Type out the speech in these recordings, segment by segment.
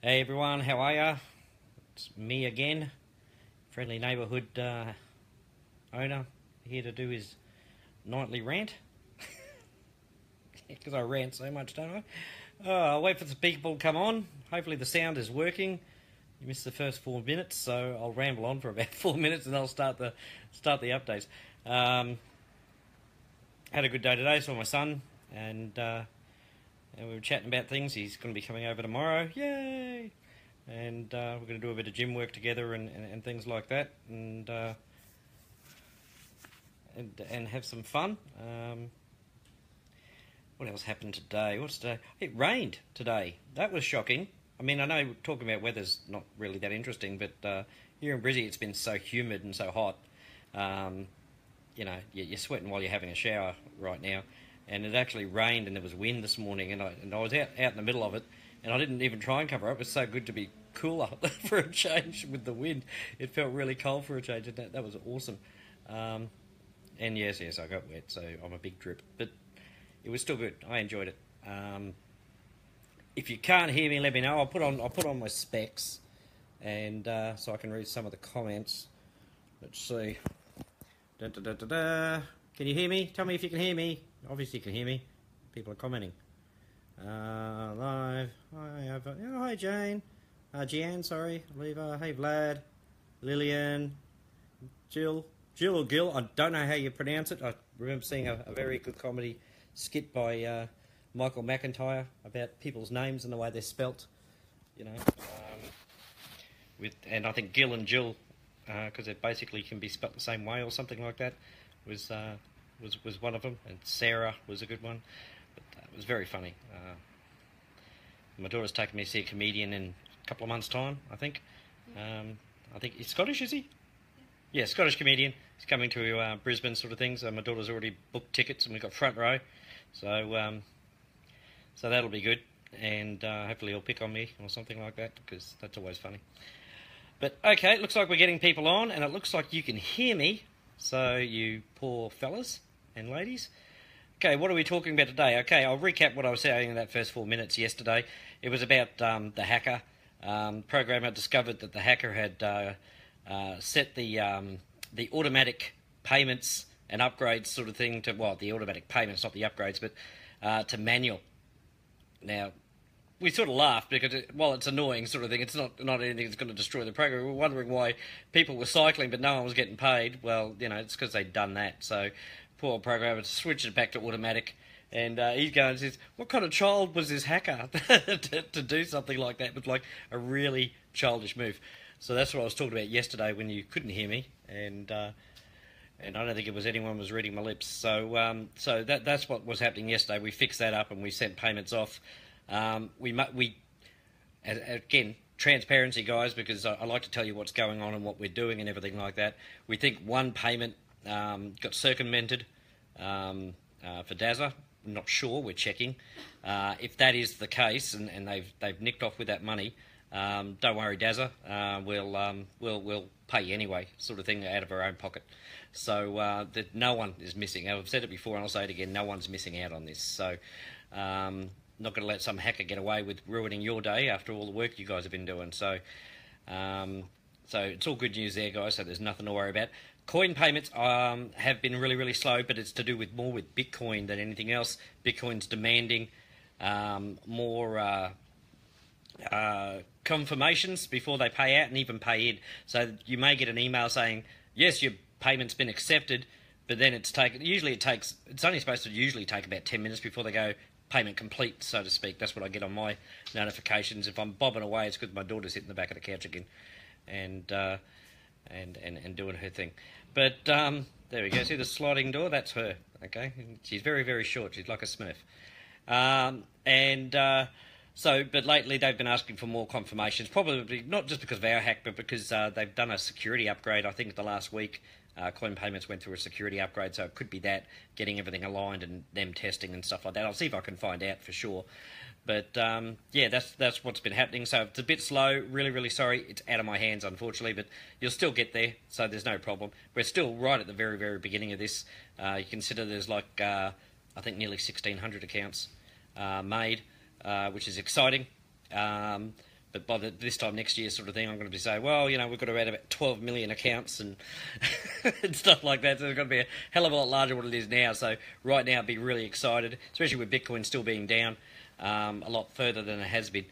Hey everyone, how are ya? It's me again, friendly neighbourhood owner, here to do his nightly rant. Because I rant so much, don't I? I'll wait for the people to come on. Hopefully the sound is working. You missed the first 4 minutes, so I'll ramble on for about 4 minutes and I'll start the updates. Had a good day today, saw my son, and we were chatting about things. He's going to be coming over tomorrow. Yay! And we're going to do a bit of gym work together and things like that, and have some fun. What else happened today? What's today? It rained today. That was shocking. I mean, I know talking about weather's not really that interesting, but here in Brizzy it's been so humid and so hot. You know, you're sweating while you're having a shower right now. And it actually rained and there was wind this morning, and I was out in the middle of it, and I didn't even try and cover up. It was so good to be cooler for a change with the wind. It felt really cold for a change, and that was awesome. And yes, I got wet, so I'm a big drip. But it was still good. I enjoyed it. If you can't hear me, let me know. I'll put on my specs, and so I can read some of the comments. Let's see. Can you hear me? Tell me if you can hear me. Obviously you can hear me. People are commenting. Live. Hi Jane. Jeanne, sorry. Leva. Hey Vlad. Lillian. Jill or Gil. I don't know how you pronounce it. I remember seeing a very good comedy skit by Michael McIntyre about people's names and the way they're spelt. You know. And I think Gil and Jill, because it basically can be spelt the same way or something like that, was one of them, and Sarah was a good one. But it was very funny. My daughter's taken me to see a comedian in a couple of months' time, I think. I think he's Scottish, is he? Yeah, Scottish comedian. He's coming to Brisbane, sort of things. My daughter's already booked tickets, and we've got front row. So that'll be good, and hopefully he'll pick on me or something like that, because that's always funny. But okay, it looks like we're getting people on, and it looks like you can hear me. So you poor fellas and ladies. Okay, what are we talking about today? Okay, I'll recap what I was saying in that first 4 minutes yesterday. It was about the hacker. Programmer discovered that the hacker had set the automatic payments and upgrades sort of thing to, well, the automatic payments, not the upgrades, but to manual. Now, we sort of laughed because, while it's annoying sort of thing, it's not anything that's going to destroy the program. We were wondering why people were cycling but no one was getting paid. Well, you know, it's because they'd done that. So poor programmer switched it back to automatic, and he goes and says, what kind of child was this hacker to do something like that? It was like a really childish move. So that's what I was talking about yesterday when you couldn't hear me, and I don't think it was anyone was reading my lips. So that's what was happening yesterday. We fixed that up and we sent payments off. Again, transparency, guys, because I like to tell you what's going on and what we're doing and everything like that. We think one payment got circumvented for Dazza. I'm not sure. We're checking. If that is the case and they've nicked off with that money, don't worry, Dazza. We'll pay you anyway, sort of thing, out of our own pocket. So that no one is missing. I've said it before and I'll say it again. No one's missing out on this. So. Not going to let some hacker get away with ruining your day after all the work you guys have been doing. So it's all good news there, guys. So there's nothing to worry about. Coin payments have been really, really slow, but it's to do with more with Bitcoin than anything else. Bitcoin's demanding more confirmations before they pay out and even pay in. So you may get an email saying, yes, your payment's been accepted, but then it's only supposed to usually take about 10 minutes before they go payment complete, so to speak. That's what I get on my notifications. If I'm bobbing away, it's because my daughter's hitting the back of the couch again, and doing her thing. But there we go. See the sliding door? That's her. Okay, she's very, very short. She's like a Smurf. But lately they've been asking for more confirmations. Probably not just because of our hack, but because they've done a security upgrade. I think the last week. Coin payments went through a security upgrade, so it could be that, getting everything aligned and them testing and stuff like that. I'll see if I can find out for sure. But yeah, that's what's been happening. So it's a bit slow. Really, really sorry. It's out of my hands, unfortunately, but you'll still get there, so there's no problem. We're still right at the very, very beginning of this. You consider there's like, I think nearly 1,600 accounts made, which is exciting. But by this time next year, sort of thing, I'm going to be saying, well, you know, we've got around about 12 million accounts and and stuff like that. So it's going to be a hell of a lot larger than what it is now. So right now, I'd be really excited, especially with Bitcoin still being down a lot further than it has been.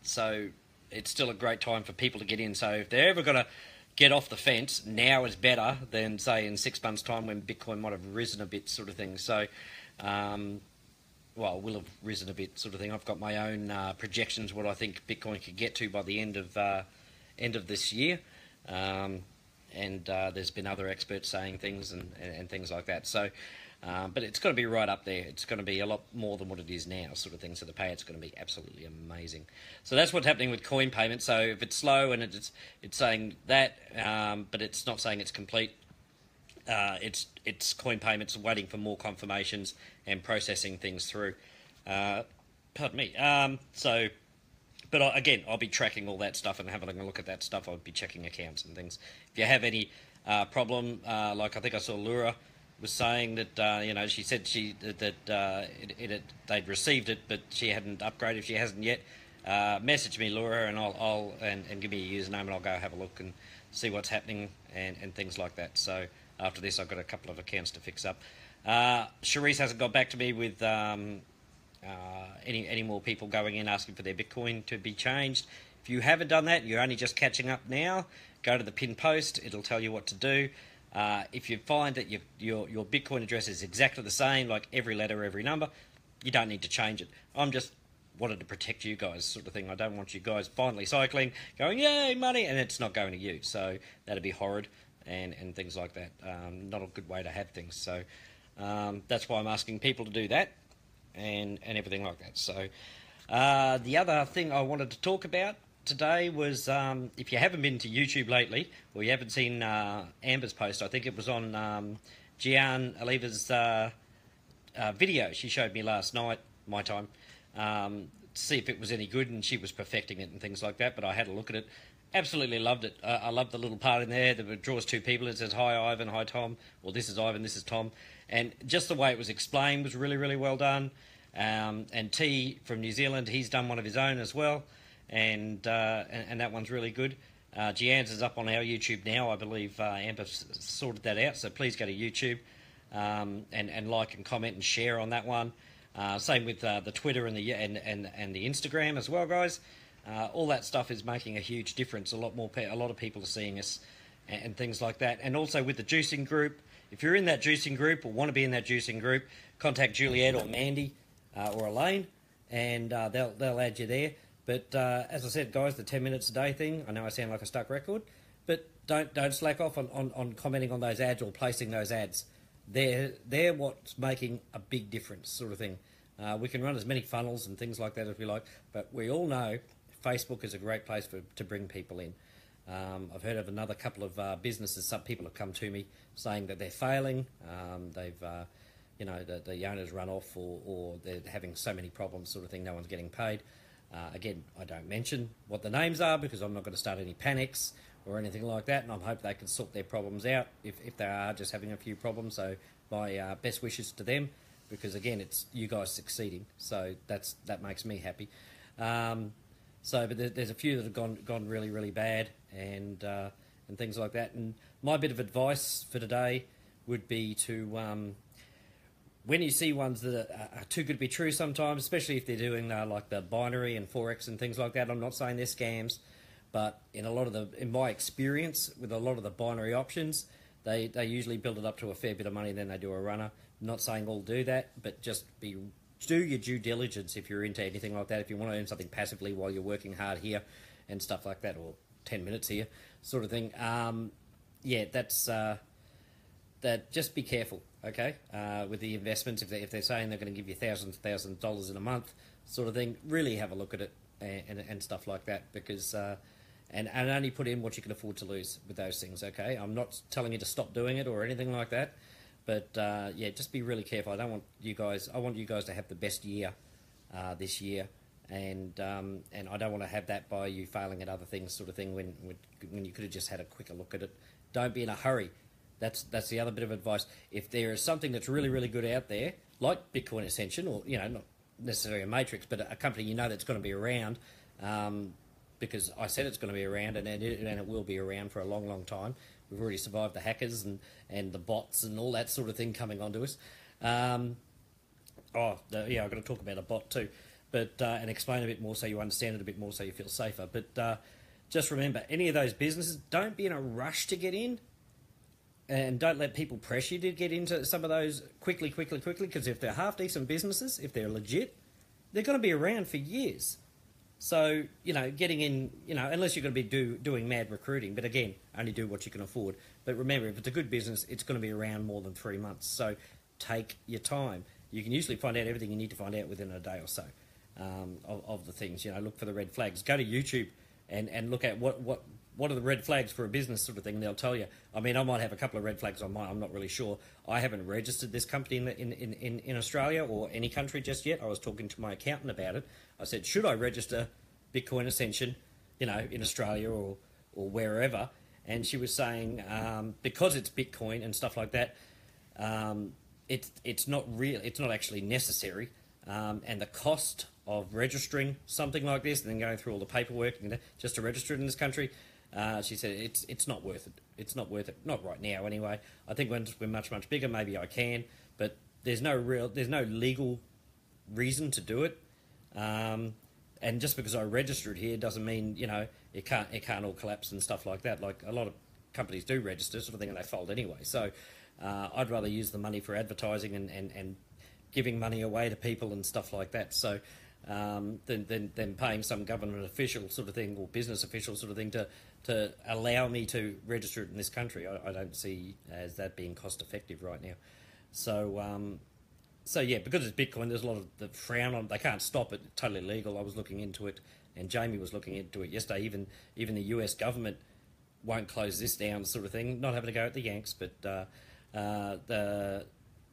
So it's still a great time for people to get in. So if they're ever going to get off the fence, now is better than, say, in 6 months' time when Bitcoin might have risen a bit, sort of thing. So, well, will have risen a bit, sort of thing. I've got my own projections what I think Bitcoin could get to by the end of this year, and there's been other experts saying things and things like that. So, but it's going to be right up there. It's going to be a lot more than what it is now, sort of thing. So the payout's going to be absolutely amazing. So that's what's happening with coin payments. So if it's slow and it's saying that, but it's not saying it's complete. It's coin payments waiting for more confirmations and processing things through. Pardon me. But again, I'll be tracking all that stuff and having a look at that stuff. I'll be checking accounts and things. If you have any problem, like I think I saw Laura was saying that you know, she said they'd received it, but she hadn't upgraded. If she hasn't yet, message me, Laura, and I'll give me a username, and I'll go have a look and see what's happening and things like that. So after this, I've got a couple of accounts to fix up. Charisse hasn't got back to me with any more people going in asking for their Bitcoin to be changed. If you haven't done that, you're only just catching up now, go to the pin post. It'll tell you what to do. If you find that your Bitcoin address is exactly the same, like every letter, every number, you don't need to change it. I'm just wanted to protect you guys, sort of thing. I don't want you guys finally cycling, going, yay, money, and it's not going to you. So that'd be horrid and things like that. Not a good way to have things. So that's why I'm asking people to do that and everything like that. So the other thing I wanted to talk about today was if you haven't been to YouTube lately, or you haven't seen Amber's post, I think it was on Gian Aliva's video she showed me last night, my time, to see if it was any good, and she was perfecting it and things like that, but I had a look at it. Absolutely loved it. I loved the little part in there that draws two people. It says, hi Ivan, hi Tom, or this is Ivan, this is Tom, and just the way it was explained was really, really well done. And T from New Zealand, he's done one of his own as well, and that one's really good. Gian's is up on our YouTube now. I believe Amber sorted that out, so please go to YouTube and like and comment and share on that one. Same with the Twitter and the Instagram as well, guys. All that stuff is making a huge difference. A lot of people are seeing us and things like that. And also with the juicing group, if you're in that juicing group or want to be in that juicing group, contact Juliet or Mandy or Elaine, and they'll add you there. But as I said, guys, the 10 minutes a day thing, I know I sound like a stuck record, but don't slack off on commenting on those ads or placing those ads. They're what's making a big difference, sort of thing. We can run as many funnels and things like that as we like, but we all know Facebook is a great place to bring people in. I've heard of another couple of businesses. Some people have come to me saying that they're failing. They've, you know, the owners run off, or they're having so many problems, sort of thing. No one's getting paid. Again, I don't mention what the names are because I'm not going to start any panics or anything like that, and I hope they can sort their problems out if they are just having a few problems. So my best wishes to them, because again, it's you guys succeeding, so that makes me happy. But there's a few that have gone really, really bad and things like that. And my bit of advice for today would be to when you see ones that are too good to be true sometimes, especially if they're doing like the binary and Forex and things like that. I'm not saying they're scams, but in my experience with a lot of the binary options, they usually build it up to a fair bit of money, then they do a runner. I'm not saying all do that, but just do your due diligence if you're into anything like that. If you want to earn something passively while you're working hard here and stuff like that, or 10 minutes here, sort of thing. Yeah, that's that. Just be careful, okay, with the investments. If they're saying they're going to give you thousands of dollars in a month, sort of thing, really have a look at it and stuff like that, because and only put in what you can afford to lose with those things, okay? I'm not telling you to stop doing it or anything like that, but yeah, just be really careful. I want you guys to have the best year this year, and I don't want to have that by you failing at other things, sort of thing, when you could have just had a quicker look at it. Don't be in a hurry. That's the other bit of advice. If there is something that's really, really good out there, like Bitcoin Ascension, or, you know, not necessarily a matrix, but a company you know that's going to be around, because I said it's going to be around, and it will be around for a long, long time. We've already survived the hackers and the bots and all that sort of thing coming onto us. I've got to talk about a bot too, but and explain a bit more so you understand it a bit more so you feel safer. But just remember, any of those businesses, don't be in a rush to get in, and don't let people pressure you to get into some of those quickly, because if they're half-decent businesses, if they're legit, they're going to be around for years. So, getting in, unless you're going to be doing mad recruiting, but again, only do what you can afford. But remember, if it's a good business, it's going to be around more than 3 months. So take your time. You can usually find out everything you need to find out within a day or so of the things. Look for the red flags. Go to YouTube and look at what are the red flags for a business sort of thing, and they'll tell you. I mean, I might have a couple of red flags on mine. I'm not really sure. I haven't registered this company in Australia or any country just yet. I was talking to my accountant about it. I said, should I register Bitcoin Ascension, in Australia or wherever? And she was saying, because it's Bitcoin and stuff like that, it's not real. It's not actually necessary, and the cost of registering something like this and then going through all the paperwork just to register it in this country, she said it's not worth it. It's not worth it. Not right now, anyway. I think when we're much bigger, maybe I can, but there's no legal reason to do it. And just because I register it here doesn't mean it can't all collapse and stuff like that. Like a lot of companies do register sort of thing, and they fold anyway. So I'd rather use the money for advertising and giving money away to people and stuff like that. So than paying some government official sort of thing or business official sort of thing to allow me to register it in this country. I don't see as that being cost effective right now. So yeah, because it's Bitcoin, there's a lot of the frown on. They can't stop it. It's totally legal. I was looking into it, and Jamie was looking into it yesterday. Even the US government won't close this down, sort of thing. Not having to go at the Yanks, but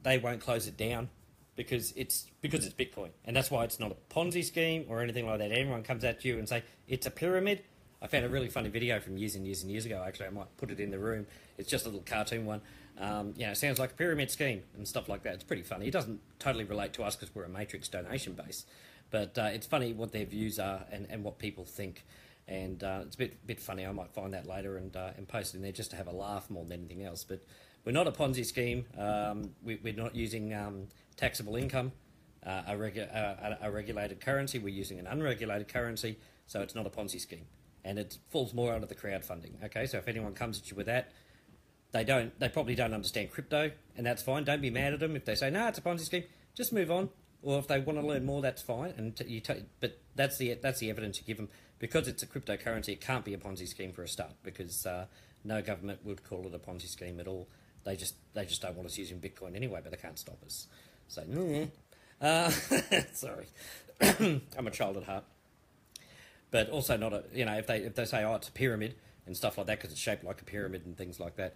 they won't close it down because it's Bitcoin, and that's why it's not a Ponzi scheme or anything like that. Everyone comes at you and say it's a pyramid. I found a really funny video from years and years ago. Actually, I might put it in the room. It's just a little cartoon one. It sounds like a pyramid scheme and stuff like that. It's pretty funny. It doesn't totally relate to us because we're a matrix donation base, but it's funny what their views are and what people think. And it's a bit funny. I might find that later and post it in there just to have a laugh more than anything else. But we're not a Ponzi scheme. We're not using taxable income, a regulated currency. We're using an unregulated currency, so it's not a Ponzi scheme. And it falls more under the crowdfunding. Okay, so if anyone comes at you with that, they probably don't understand crypto, and that's fine. Don't be mad at them if they say no, it's a Ponzi scheme. Just move on. Or if they want to learn more, that's fine. But that's the evidence you give them. Because it's a cryptocurrency, it can't be a Ponzi scheme for a start. Because no government would call it a Ponzi scheme at all. They just don't want us using Bitcoin anyway, but they can't stop us. So sorry, I'm a child at heart. But also not if they say it's a pyramid and stuff like that because it's shaped like a pyramid and things like that.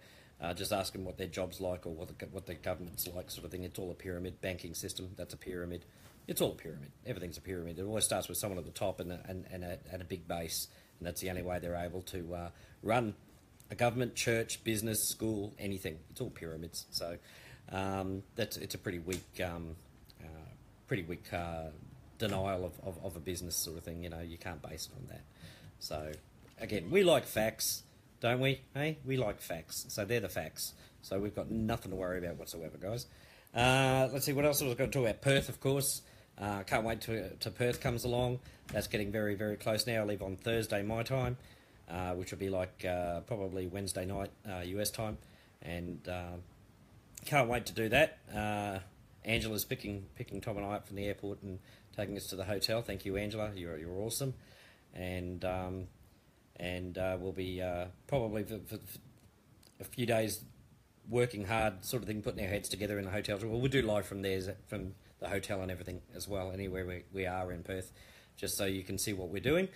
Just ask them what their job's like or what their government's like, sort of thing. It's all a pyramid. Banking system, that's a pyramid. It's all a pyramid. Everything's a pyramid. It always starts with someone at the top and a big base, and that's the only way they're able to run a government, church, business, school, anything. It's all pyramids. So it's a pretty weak denial of a business sort of thing. You can't base it on that. So again, we like facts. Don't we? Hey, we like facts. So they're the facts. So we've got nothing to worry about whatsoever, guys. Let's see, what else was I going to talk about? Perth, of course. Can't wait till Perth comes along. That's getting very, very close now. I leave on Thursday my time, which will be like probably Wednesday night US time. And can't wait to do that. Angela's picking Tom and I up from the airport and taking us to the hotel. Thank you, Angela. You're awesome. And we'll be probably for a few days working hard, sort of thing, putting our heads together in the hotel. Well, we'll do live from there, from the hotel and everything as well, anywhere we are in Perth, just so you can see what we're doing.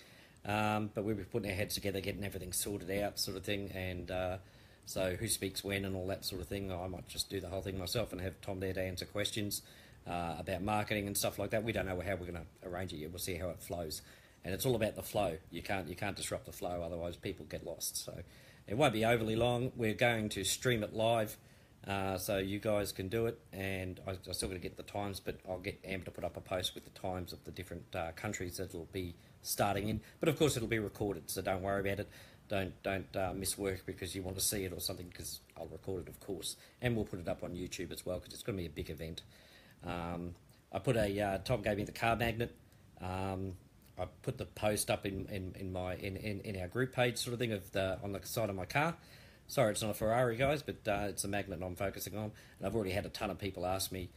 But we'll be putting our heads together, getting everything sorted out, sort of thing, and so who speaks when and all that sort of thing. I might just do the whole thing myself and have Tom there to answer questions about marketing and stuff like that. We don't know how we're going to arrange it yet. We'll see how it flows. And it's all about the flow. You can't disrupt the flow, otherwise people get lost. So it won't be overly long. We're going to stream it live, so you guys can do it. And I still got to get the times, but I'll get Amber to put up a post with the times of the different countries that it'll be starting in. But of course, it'll be recorded, so don't worry about it. Don't miss work because you want to see it or something, because I'll record it, of course, and we'll put it up on YouTube as well, because it's going to be a big event. I put a Tom gave me the car magnet. I put the post up in our group page sort of thing on the side of my car. Sorry, it's not a Ferrari, guys, but it's a magnet I'm focusing on, and I've already had a ton of people ask me,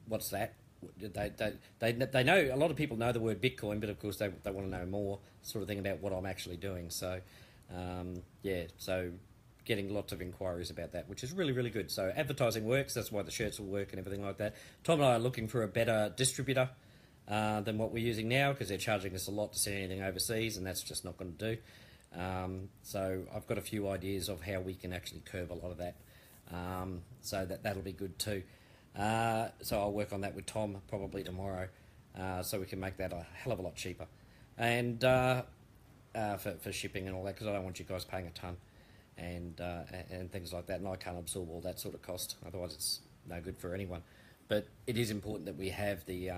"What's that?" They know, a lot of people know the word Bitcoin, but of course they want to know more sort of thing about what I'm actually doing. So so getting lots of inquiries about that, which is really, really good. So advertising works. That's why the shirts will work and everything like that. Tom and I are looking for a better distributor than what we're using now, because they're charging us a lot to send anything overseas, and that's just not going to do. So I've got a few ideas of how we can actually curb a lot of that. So that'll be good too. So I'll work on that with Tom probably tomorrow, so we can make that a hell of a lot cheaper, and for shipping and all that, because I don't want you guys paying a ton and things like that, and I can't absorb all that sort of cost. Otherwise, it's no good for anyone. But it is important that we have the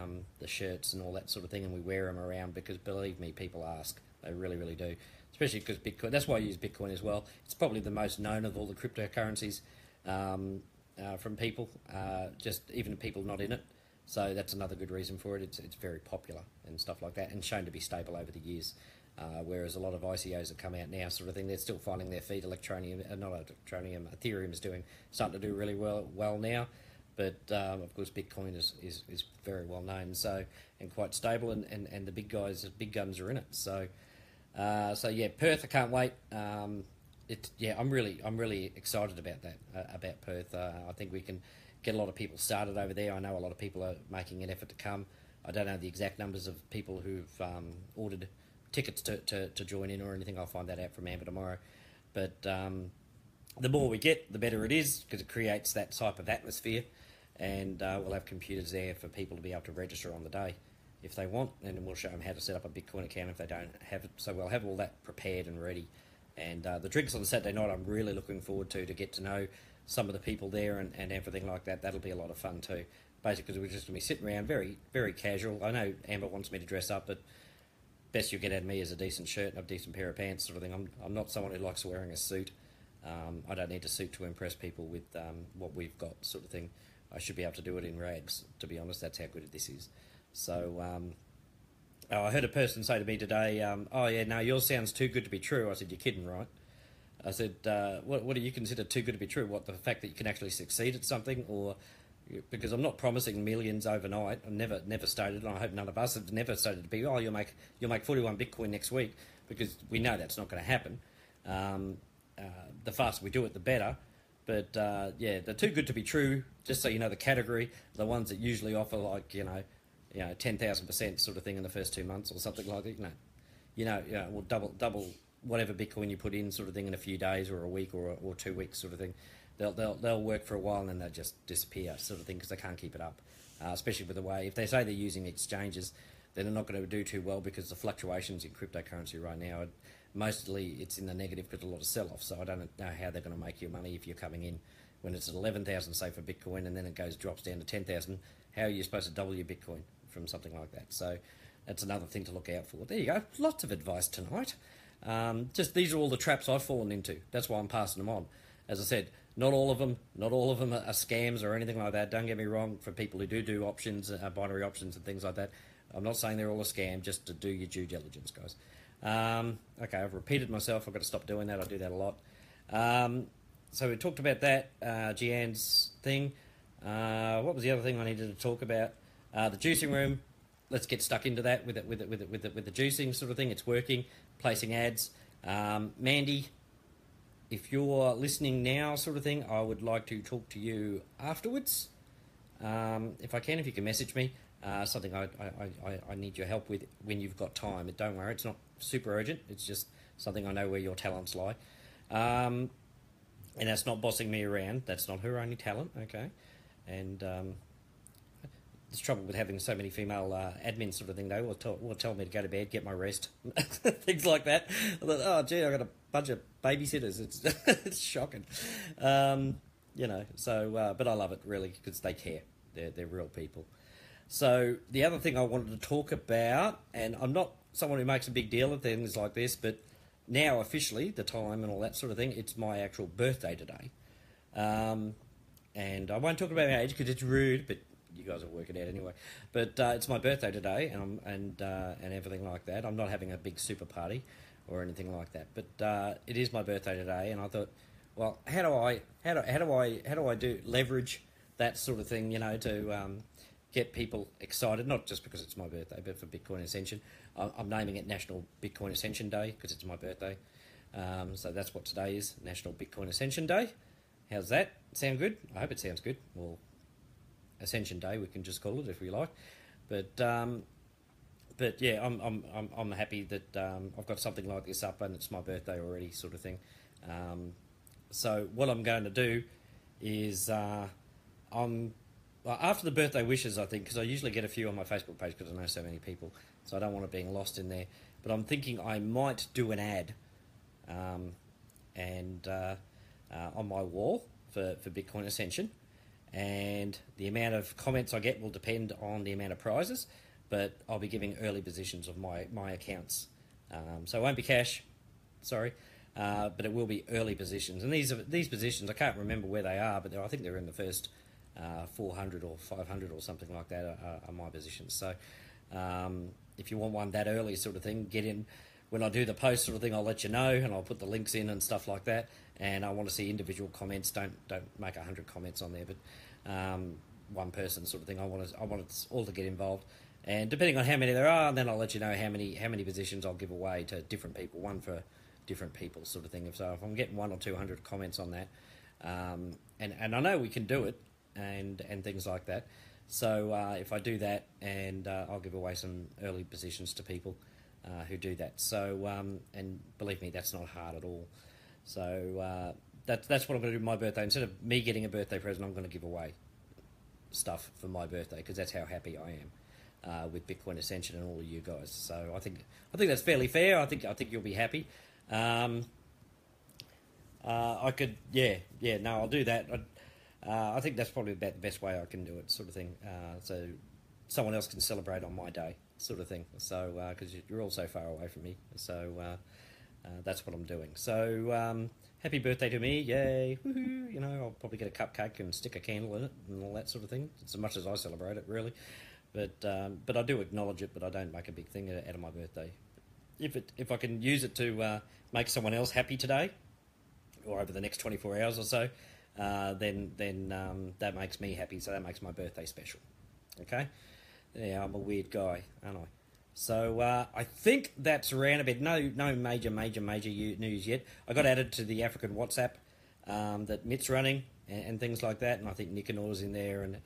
shirts and all that sort of thing, and we wear them around, because believe me, people ask. They really, really do. Especially because Bitcoin. That's why I use Bitcoin as well. It's probably the most known of all the cryptocurrencies from people, just even people not in it. So that's another good reason for it. It's very popular and stuff like that, and shown to be stable over the years. Whereas a lot of ICOs that come out now, sort of thing, they're still finding their feet. Ethereum is starting to do really well now. But of course, Bitcoin is very well known, so, and quite stable, and the big big guns are in it. So yeah, Perth, I can't wait. I'm really excited about that, about Perth. I think we can get a lot of people started over there. I know a lot of people are making an effort to come. I don't know the exact numbers of people who've ordered tickets to join in or anything. I'll find that out from Amber tomorrow. But the more we get, the better it is, because it creates that type of atmosphere, and we'll have computers there for people to be able to register on the day if they want, and then we'll show them how to set up a Bitcoin account if they don't have it. So we'll have all that prepared and ready. And the drinks on the Saturday night, I'm really looking forward to get to know some of the people there and everything like that. That'll be a lot of fun too. Basically, because we're just going to be sitting around, very, very casual. I know Amber wants me to dress up, but best you get out of me is a decent shirt and a decent pair of pants sort of thing. I'm not someone who likes wearing a suit. I don't need a suit to impress people with what we've got sort of thing. I should be able to do it in rags, to be honest. That's how good this is. So I heard a person say to me today, "Oh yeah, no, yours sounds too good to be true." I said, "You're kidding, right?" I said, what do you consider too good to be true? What, the fact that you can actually succeed at something? Or, because I'm not promising millions overnight. I've never stated, and I hope none of us have never stated to be, "Oh, you'll make 41 Bitcoin next week," because we know that's not going to happen. The faster we do it, the better. But yeah, the too good to be true, just so you know the category, the ones that usually offer like 10,000% sort of thing in the first 2 months or something like that. Well, double whatever Bitcoin you put in sort of thing in a few days or a week or 2 weeks sort of thing. They'll work for a while and then they'll just disappear sort of thing, because they can't keep it up. Especially with the way, if they say they're using exchanges, then they're not going to do too well, because the fluctuations in cryptocurrency right now are, mostly it's in the negative because a lot of sell-off. So I don't know how they're going to make you money if you're coming in when it's at 11,000, say, for Bitcoin, and then it drops down to 10,000. How are you supposed to double your Bitcoin from something like that? So that's another thing to look out for. There you go. Lots of advice tonight. Just these are all the traps I've fallen into. That's why I'm passing them on. As I said, not all of them are scams or anything like that. Don't get me wrong. For people who do options, binary options and things like that, I'm not saying they're all a scam. Just to do your due diligence, guys. Okay, I've repeated myself. I've got to stop doing that. I do that a lot. So we talked about that, Gian's thing. What was the other thing I needed to talk about? The juicing room. Let's get stuck into that with the juicing sort of thing. It's working. Placing ads. Mandy, if you're listening now, sort of thing, I would like to talk to you afterwards. If I can, if you can message me. Something I need your help with when you've got time. But don't worry, it's not super urgent. It's just something I know where your talents lie. And that's not bossing me around. That's not her only talent, okay? And there's trouble with having so many female admins sort of thing, though. Will tell me to go to bed, get my rest, things like that. I thought, oh, gee, I got a bunch of babysitters. It's shocking. So, but I love it, really, because they care. They're real people. So the other thing I wanted to talk about, and I'm not someone who makes a big deal of things like this, but now officially, the time and all that sort of thing, it's my actual birthday today. And I won't talk about my age because it's rude, but you guys will work it out anyway. But it's my birthday today, and everything like that. I'm not having a big super party or anything like that, but it is my birthday today, and I thought, well, how do I leverage that sort of thing, to get people excited, not just because it's my birthday, but for Bitcoin Ascension. I'm naming it National Bitcoin Ascension Day because it's my birthday. So that's what today is, National Bitcoin Ascension Day. How's that? Sound good? I hope it sounds good. Well, Ascension Day, we can just call it if we like. But yeah, I'm happy that I've got something like this up and it's my birthday already, sort of thing. So what I'm going to do is after the birthday wishes, I think, because I usually get a few on my Facebook page because I know so many people, so I don't want it being lost in there. But I'm thinking I might do an ad on my wall for Bitcoin Ascension, and the amount of comments I get will depend on the amount of prizes, but I'll be giving early positions of my accounts. So it won't be cash, sorry, but it will be early positions. And these positions, I can't remember where they are, but I think they're in the first 400 or 500 or something like that are my positions. So if you want one that early sort of thing, get in. When I do the post sort of thing, I'll let you know, and I'll put the links in and stuff like that. And I want to see individual comments. Don't make 100 comments on there, but one person sort of thing. I want us all to get involved. And depending on how many there are, then I'll let you know how many positions I'll give away to different people, one for different people sort of thing. So if I'm getting 100 or 200 comments on that, and I know we can do it, and things like that. So if I do that, and I'll give away some early positions to people who do that. So and believe me, that's not hard at all. So that's what I'm going to do for my birthday. Instead of me getting a birthday present, I'm going to give away stuff for my birthday because that's how happy I am with Bitcoin Ascension and all of you guys. So I think that's fairly fair. I think you'll be happy. I could, no, I'll do that. I think that's probably about the best way I can do it, sort of thing. So someone else can celebrate on my day, sort of thing. So because you're all so far away from me, so that's what I'm doing. So happy birthday to me, yay! Woohoo! I'll probably get a cupcake and stick a candle in it and all that sort of thing. It's as much as I celebrate it, really. But I do acknowledge it, but I don't make a big thing out of my birthday. If I can use it to make someone else happy today, or over the next 24 hours or so, then that makes me happy. So that makes my birthday special. Okay? Yeah, I'm a weird guy, aren't I? So I think that's around a bit. No major news yet. I got added to the African WhatsApp that Mitt's running and things like that, and I think Nicanor's in there, and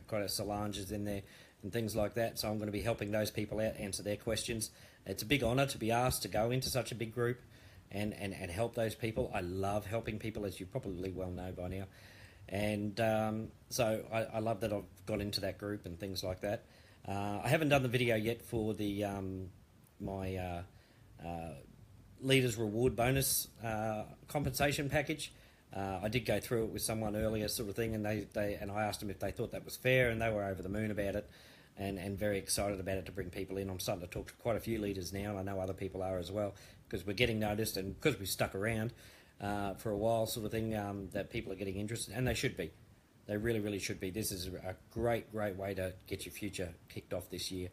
quite a Solange is in there, and things like that. So I'm going to be helping those people out, answer their questions. It's a big honour to be asked to go into such a big group and help those people. I love helping people, as you probably well know by now. And so I love that I've got into that group and things like that. I haven't done the video yet for the my Leaders Reward Bonus compensation package. I did go through it with someone earlier, sort of thing, and and I asked them if they thought that was fair, and they were over the moon about it, and very excited about it to bring people in. I'm starting to talk to quite a few leaders now, and I know other people are as well, because we're getting noticed, and because we've stuck around for a while, sort of thing, that people are getting interested, and they should be. They really, really should be. This is a great way to get your future kicked off this year,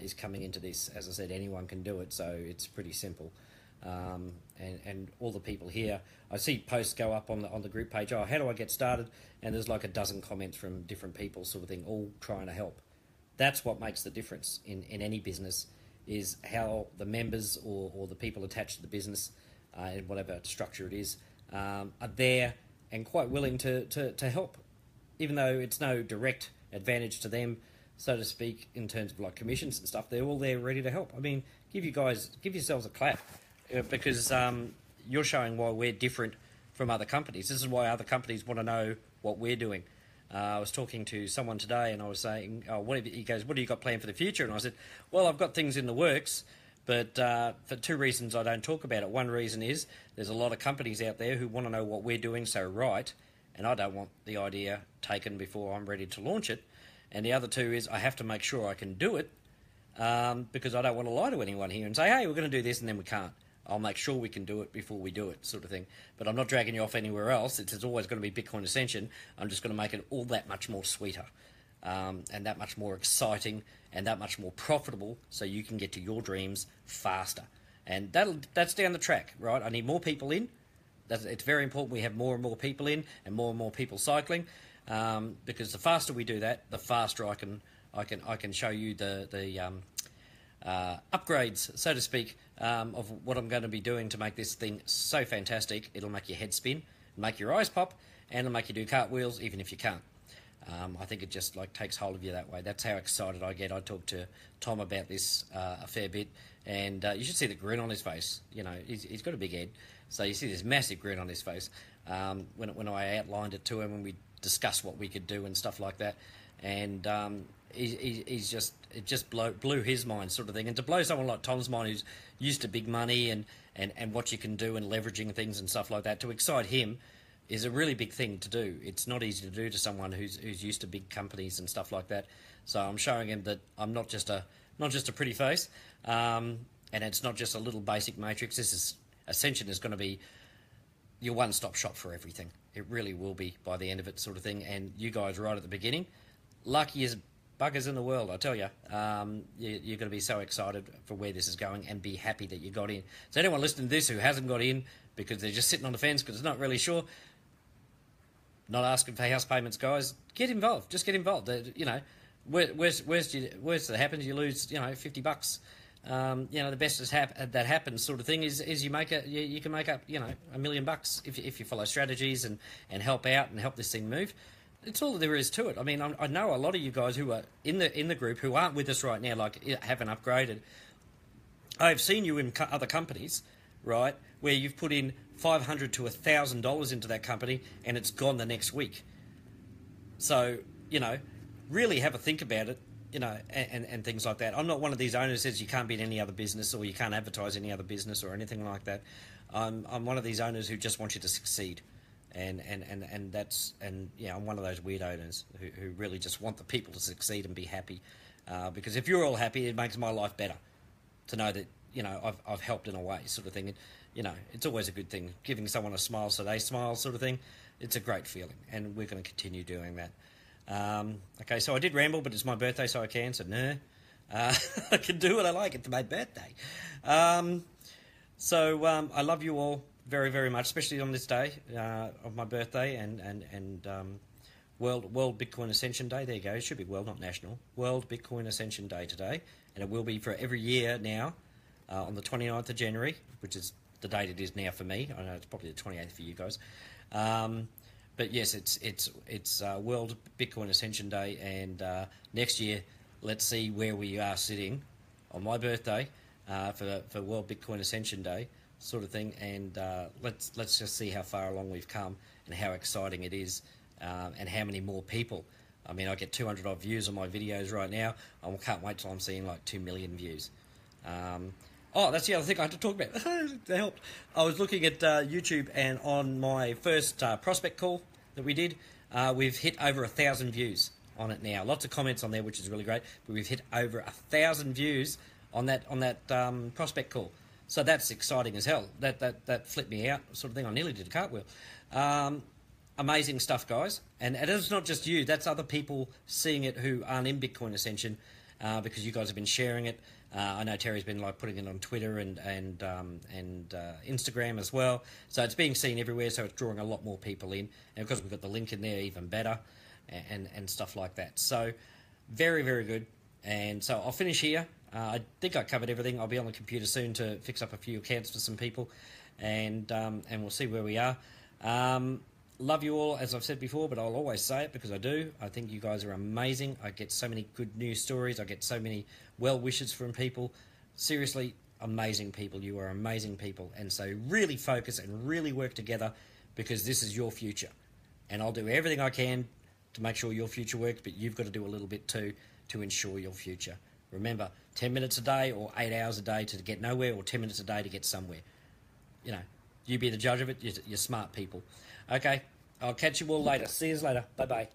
is coming into this. As I said, anyone can do it, so it's pretty simple. And all the people here, I see posts go up on the group page, oh, how do I get started? And there's like a dozen comments from different people, sort of thing, all trying to help. That's what makes the difference in any business, is how the members or the people attached to the business, in whatever structure it is, are there and quite willing to help. Even though it's no direct advantage to them, so to speak, in terms of like commissions and stuff, they're all there ready to help. I mean, give yourselves a clap, because you're showing why we're different from other companies. This is why other companies want to know what we're doing. I was talking to someone today, and I was saying, he goes, what do you got planned for the future? And I said, well, I've got things in the works, but for two reasons I don't talk about it. One reason is there's a lot of companies out there who want to know what we're doing so right, and I don't want the idea taken before I'm ready to launch it. And the other two is I have to make sure I can do it because I don't want to lie to anyone here and say, hey, we're going to do this, and then we can't. I'll make sure we can do it before we do it, sort of thing. But I'm not dragging you off anywhere else. It's always going to be Bitcoin Ascension. I'm just going to make it all that much more sweeter, and that much more exciting, and that much more profitable, so you can get to your dreams faster. And that's down the track, right? I need more people in. It's very important we have more and more people in, and more people cycling, because the faster we do that, the faster I can show you the upgrades, so to speak, of what I'm going to be doing to make this thing so fantastic. It'll make your head spin, make your eyes pop, and it'll make you do cartwheels even if you can't. I think it just like takes hold of you that way. That's how excited I get. I talked to Tom about this a fair bit, and you should see the grin on his face. You know, he's got a big head, so you see this massive grin on his face when I outlined it to him and we discussed what we could do and stuff like that. And it just blew his mind, sort of thing. And to blow someone like Tom's mind, who's used to big money and what you can do and leveraging things and stuff like that, to excite him is a really big thing to do. It's not easy to do to someone who's used to big companies and stuff like that. So I'm showing him that I'm not just a pretty face, and it's not just a little basic matrix. Ascension is going to be your one-stop shop for everything. It really will be by the end of it, sort of thing. And you guys right at the beginning, lucky as buggers in the world, I tell you. You're going to be so excited for where this is going and be happy that you got in. So anyone listening to this who hasn't got in because they're just sitting on the fence because they're not really sure, not asking for house payments, guys, get involved. Just get involved. You know, worst that happens, you lose, $50. You know, the best that happens, sort of thing, is you can make up, $1 million if you follow strategies and help out and help this thing move. It's all there is to it. I mean, I know a lot of you guys who are in the group who aren't with us right now, like haven't upgraded. I've seen you in other companies, right, where you've put in $500 to $1,000 into that company and it's gone the next week. So, really have a think about it, and things like that. I'm not one of these owners who says you can't be in any other business or you can't advertise any other business or anything like that. I'm one of these owners who just want you to succeed. And I'm one of those weird owners who really just want the people to succeed and be happy, because if you're all happy, it makes my life better to know that I've helped in a way, sort of thing. And, it's always a good thing, giving someone a smile so they smile, sort of thing. It's a great feeling, and we're going to continue doing that. Okay, so I did ramble, but it's my birthday, so I can. So no, I can do what I like. It's my birthday. So I love you all very, very much, especially on this day of my birthday and World Bitcoin Ascension Day. There you go. It should be World, not National. World Bitcoin Ascension Day today, and it will be for every year now on the 29th of January, which is the date it is now for me. I know it's probably the 28th for you guys. But yes, it's World Bitcoin Ascension Day, and next year, let's see where we are sitting on my birthday for World Bitcoin Ascension Day, sort of thing, and let's just see how far along we've come and how exciting it is, and how many more people. I mean, I get 200 odd views on my videos right now. I can't wait till I'm seeing like 2 million views. That's the other thing I had to talk about. That helped. I was looking at YouTube, and on my first prospect call that we did, we've hit over 1,000 views on it now. Lots of comments on there, which is really great. But we've hit over 1,000 views on that prospect call. So that's exciting as hell. That flipped me out, sort of thing. I nearly did a cartwheel. Amazing stuff, guys. And it's not just you. That's other people seeing it who aren't in Bitcoin Ascension, because you guys have been sharing it. I know Terry's been putting it on Twitter and Instagram as well. So it's being seen everywhere. So it's drawing a lot more people in, and because we've got the link in there, even better, and stuff like that. So very, very good. And so I'll finish here. I think I covered everything. I'll be on the computer soon to fix up a few accounts for some people, and we'll see where we are. Love you all, as I've said before, but I'll always say it because I do. I think you guys are amazing. I get so many good news stories. I get so many well wishes from people. Seriously, amazing people. You are amazing people. And so really focus and really work together, because this is your future. And I'll do everything I can to make sure your future works, but you've got to do a little bit too to ensure your future. Remember, 10 minutes a day or 8 hours a day to get nowhere, or 10 minutes a day to get somewhere. You be the judge of it. You're smart people. Okay, I'll catch you all later. See you later. Bye-bye.